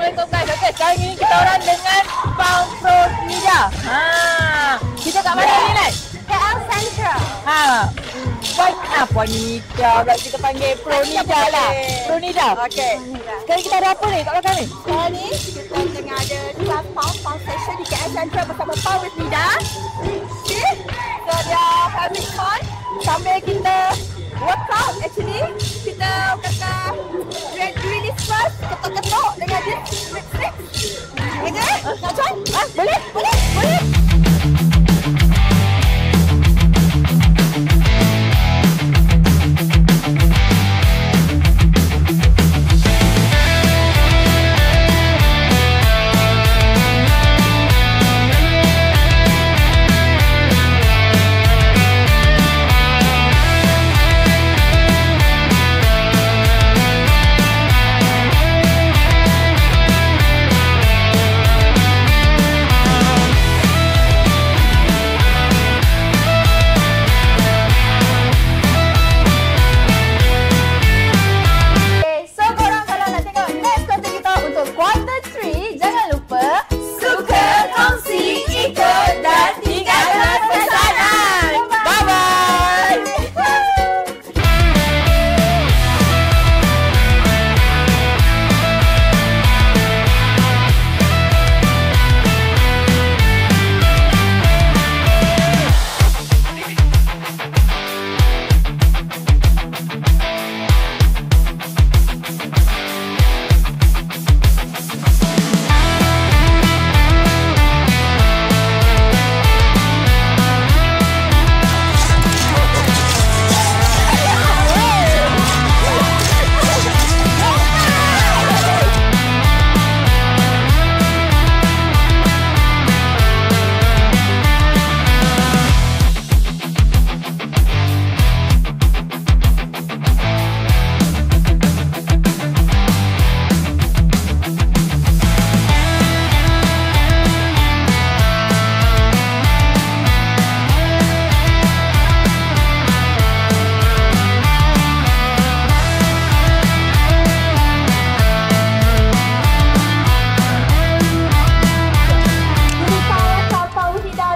Assalamualaikum guys. Okey, sekarang ini kita orang dengan Pang Pro Nida. Kita kat mana ni, Nat? KL Central. Puan Nida pula kita panggil Pro Nida lah. Pro Nida. Okey. Sekarang kita ada apa ni kat belakang ni? Sekarang ni kita tengah ada class Pound session di KL Central bersama Pound with Nida. Okay. So dia having fun sambil kita workout. Actually kita kata release first, ketuk-ketuk dengan this trick. Okay? Nak try? Boleh? Quarter 3, jangan lupa suka, kongsi, ikut dan tinggalkan pesanan. Bye-bye.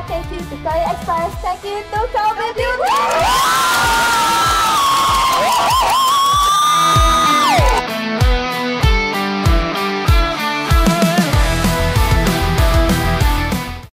Thank you to Victoria Express. Thank you to Kobe Beauty.